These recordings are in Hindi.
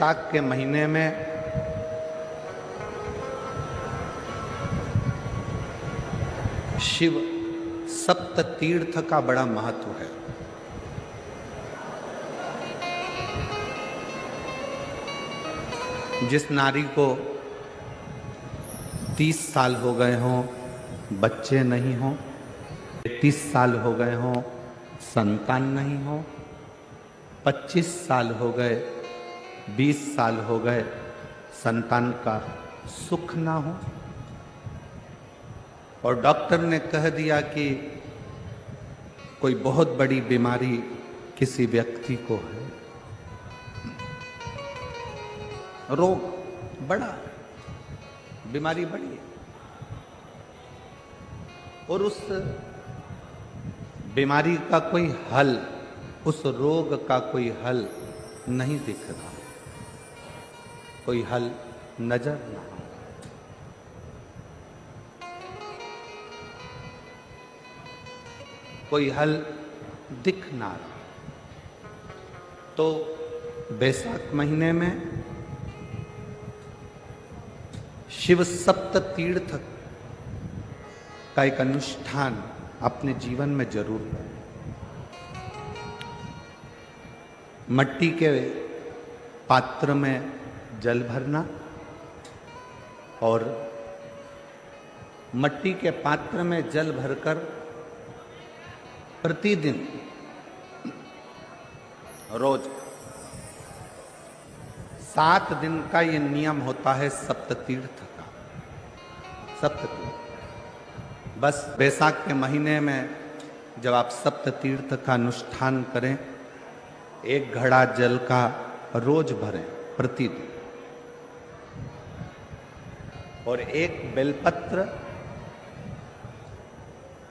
बैसाख के महीने में शिव सप्त तीर्थ का बड़ा महत्व है। जिस नारी को 30 साल हो गए हों, बच्चे नहीं हों, 30 साल हो गए हों, संतान नहीं हो, 25 साल हो गए, 20 साल हो गए, संतान का सुख ना हो, और डॉक्टर ने कह दिया कि कोई बहुत बड़ी बीमारी किसी व्यक्ति को है, रोग बड़ा, बीमारी बड़ी है, और उस बीमारी का कोई हल, उस रोग का कोई हल नहीं दिख रहा, कोई हल नजर ना आ, कोई हल दिख ना रहा। तो बैसाख महीने में शिव सप्त तीर्थ का एक अनुष्ठान अपने जीवन में जरूर करें। मट्टी के पात्र में जल भरना और मट्टी के पात्र में जल भरकर प्रतिदिन रोज 7 दिन का ये नियम होता है सप्ततीर्थ का। सप्ततीर्थ बस बैसाख के महीने में जब आप सप्ततीर्थ का अनुष्ठान करें, 1 घड़ा जल का रोज भरें प्रतिदिन, और 1 बेलपत्र,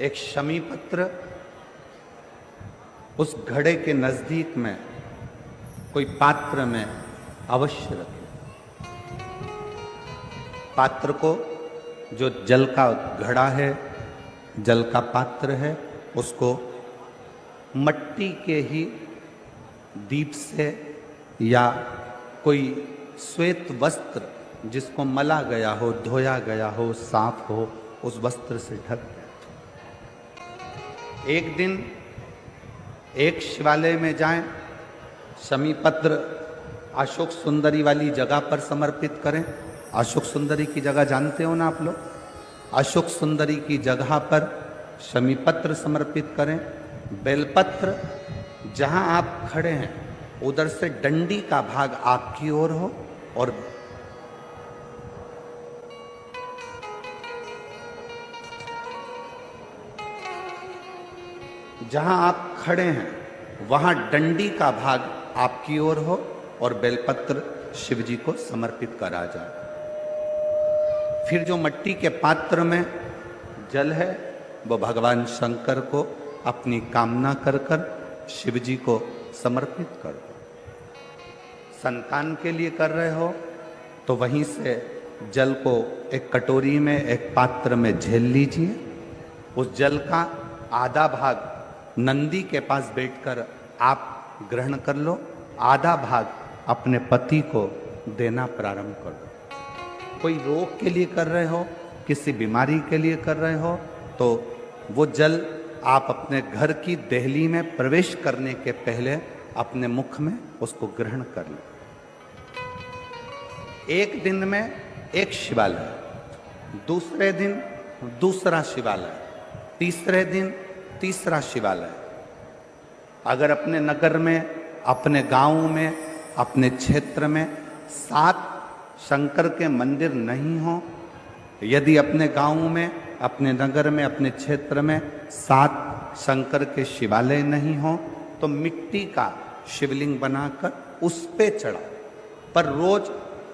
1 शमी पत्र उस घड़े के नजदीक में कोई पात्र में अवश्य रखें। पात्र को, जो जल का घड़ा है, जल का पात्र है, उसको मट्टी के ही दीप से या कोई श्वेत वस्त्र जिसको मला गया हो, धोया गया हो, साफ हो, उस वस्त्र से ढक दें। एक दिन एक शिवालय में जाएं, शमी पत्र अशोक सुंदरी वाली जगह पर समर्पित करें। अशोक सुंदरी की जगह जानते हो ना आप लोग? अशोक सुंदरी की जगह पर शमी पत्र समर्पित करें। बेलपत्र जहां आप खड़े हैं उधर से डंडी का भाग आपकी ओर हो, और जहां आप खड़े हैं वहां डंडी का भाग आपकी ओर हो और बेलपत्र शिव जी को समर्पित करा जाए। फिर जो मट्टी के पात्र में जल है वो भगवान शंकर को अपनी कामना कर कर शिव जी को समर्पित कर दो। संतान के लिए कर रहे हो तो वहीं से जल को एक कटोरी में, एक पात्र में झेल लीजिए। उस जल का आधा भाग नंदी के पास बैठकर आप ग्रहण कर लो, आधा भाग अपने पति को देना प्रारंभ कर दो। कोई रोग के लिए कर रहे हो, किसी बीमारी के लिए कर रहे हो, तो वो जल आप अपने घर की देहली में प्रवेश करने के पहले अपने मुख में उसको ग्रहण कर लो। एक दिन में एक शिवालय, दूसरे दिन दूसरा शिवालय, तीसरे दिन तीसरा शिवालय। अगर अपने नगर में, अपने गांव में, अपने क्षेत्र में 7 शंकर के मंदिर नहीं हो, यदि अपने गांव में, अपने नगर में, अपने क्षेत्र में 7 शंकर के शिवालय नहीं हो, तो मिट्टी का शिवलिंग बनाकर उस पे चढ़ा, पर रोज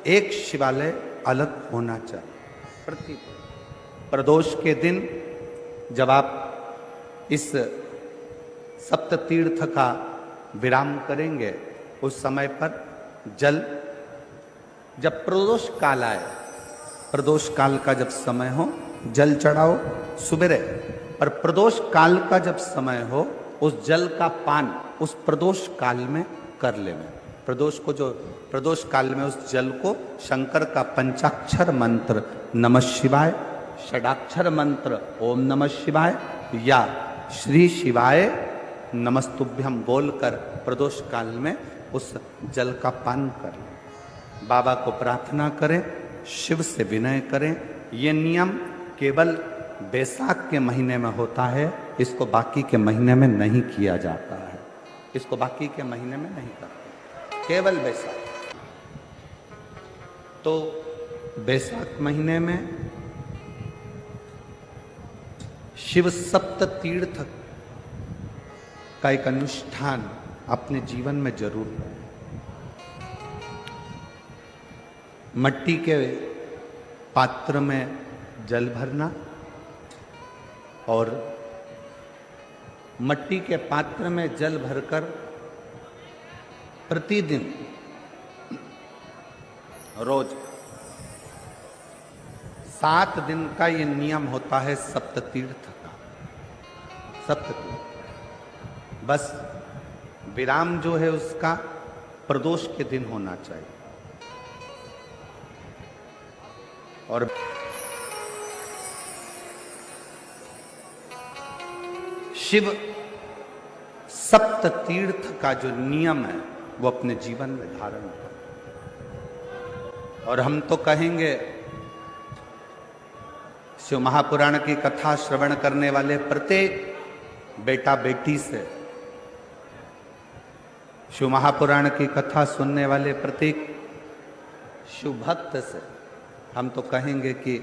एक शिवालय अलग होना चाहिए। प्रदोष के दिन जब आप इस सप्त तीर्थ का विराम करेंगे, उस समय पर जल, जब प्रदोष काल आए, प्रदोष काल का जब समय हो जल चढ़ाओ सुबेरे, पर प्रदोष काल का जब समय हो उस जल का पान उस प्रदोष काल में कर लें। प्रदोष को जो प्रदोष काल में उस जल को शंकर का पंचाक्षर मंत्र नमः शिवाय, षडाक्षर मंत्र ओम नमः शिवाय या श्री शिवाय नमस्तुभ्यम बोलकर प्रदोष काल में उस जल का पान करें। बाबा को प्रार्थना करें, शिव से विनय करें। ये नियम केवल बैसाख के महीने में होता है, इसको बाकी के महीने में नहीं किया जाता है। इसको बाकी के महीने में नहीं करते, केवल बैसाख। तो बैसाख महीने में शिव सप्त तीर्थ का एक अनुष्ठान अपने जीवन में जरूर करें। मट्टी के पात्र में जल भरना और मट्टी के पात्र में जल भरकर प्रतिदिन रोज 7 दिन का ये नियम होता है सप्ततीर्थ का। सप्ततीर्थ बस विराम जो है उसका प्रदोष के दिन होना चाहिए। और शिव सप्त तीर्थ का जो नियम है वो अपने जीवन में धारण करें। और हम तो कहेंगे शिव महापुराण की कथा श्रवण करने वाले प्रत्येक बेटा बेटी से, शिव महापुराण की कथा सुनने वाले प्रत्येक शिव भक्त से हम तो कहेंगे कि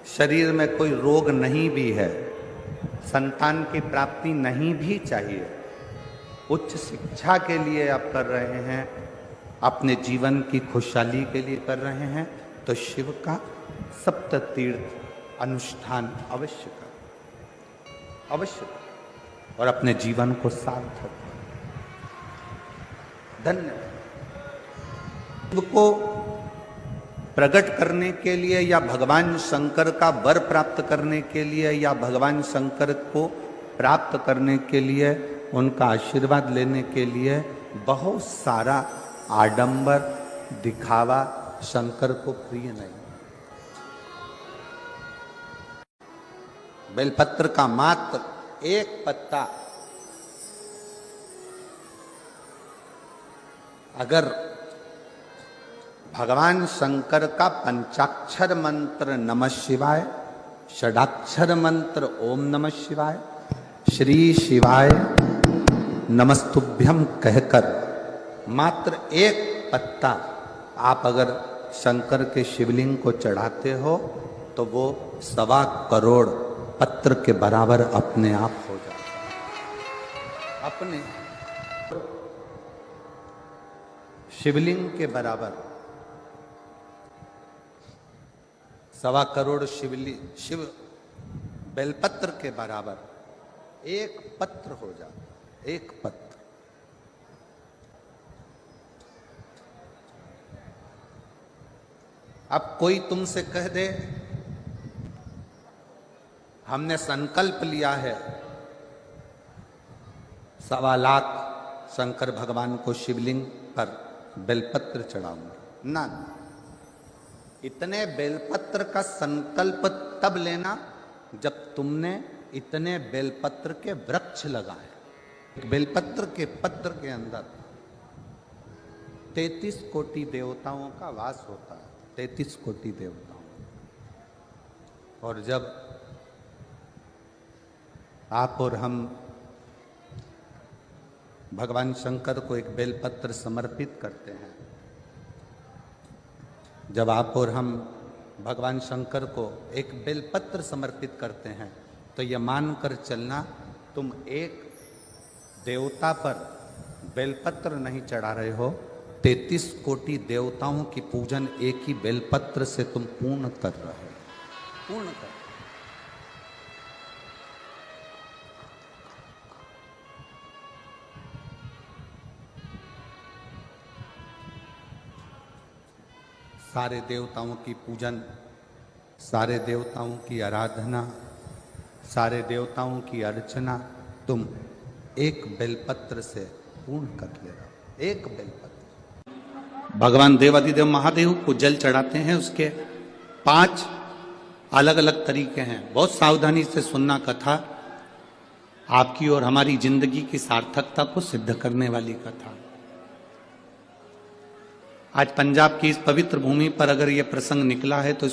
शरीर में कोई रोग नहीं भी है, संतान की प्राप्ति नहीं भी चाहिए, उच्च शिक्षा के लिए आप कर रहे हैं, अपने जीवन की खुशहाली के लिए कर रहे हैं, तो शिव का सप्त तीर्थ अनुष्ठान अवश्य करें, अवश्य करें और अपने जीवन को सार्थक करें। धन्यवाद। शिव को प्रकट करने के लिए या भगवान शंकर का वर प्राप्त करने के लिए या भगवान शंकर को प्राप्त करने के लिए, उनका आशीर्वाद लेने के लिए बहुत सारा आडंबर दिखावा शंकर को प्रिय नहीं। बेलपत्र का मात्र एक पत्ता अगर भगवान शंकर का पंचाक्षर मंत्र नमः शिवाय, षडाक्षर मंत्र ओम नमः शिवाय, श्री शिवाय नमस्तुभ्यम कहकर मात्र एक पत्ता आप अगर शंकर के शिवलिंग को चढ़ाते हो तो वो 1.25 करोड़ पत्र के बराबर अपने आप हो जाता है। अपने शिवलिंग के बराबर 1.25 करोड़ शिव बेलपत्र के बराबर एक पत्र हो जाता, एक पत्र। अब कोई तुमसे कह दे हमने संकल्प लिया है 1.25 लाख शंकर भगवान को शिवलिंग पर बेलपत्र चढ़ाऊंगा, ना, इतने बेलपत्र का संकल्प तब लेना जब तुमने इतने बेलपत्र के वृक्ष लगाए। बेलपत्र के पत्र के अंदर 33 कोटि देवताओं का वास होता है, 33 कोटि देवताओं। और जब आप और हम भगवान शंकर को एक बेलपत्र समर्पित करते हैं, जब आप और हम भगवान शंकर को एक बेलपत्र समर्पित करते हैं तो यह मानकर चलना तुम एक देवता पर बेलपत्र नहीं चढ़ा रहे हो, 33 कोटि देवताओं की पूजन एक ही बेलपत्र से तुम पूर्ण कर रहे हो, पूर्ण कर। सारे देवताओं की पूजन, सारे देवताओं की आराधना, सारे देवताओं की अर्चना तुम एक बेलपत्र से पूर्ण कर ले रहे हो, एक बेलपत्र। भगवान देवाधिदेव महादेव को जल चढ़ाते हैं, उसके 5 अलग अलग तरीके हैं। बहुत सावधानी से सुनना कथा, आपकी और हमारी जिंदगी की सार्थकता को सिद्ध करने वाली कथा। आज पंजाब की इस पवित्र भूमि पर अगर यह प्रसंग निकला है तो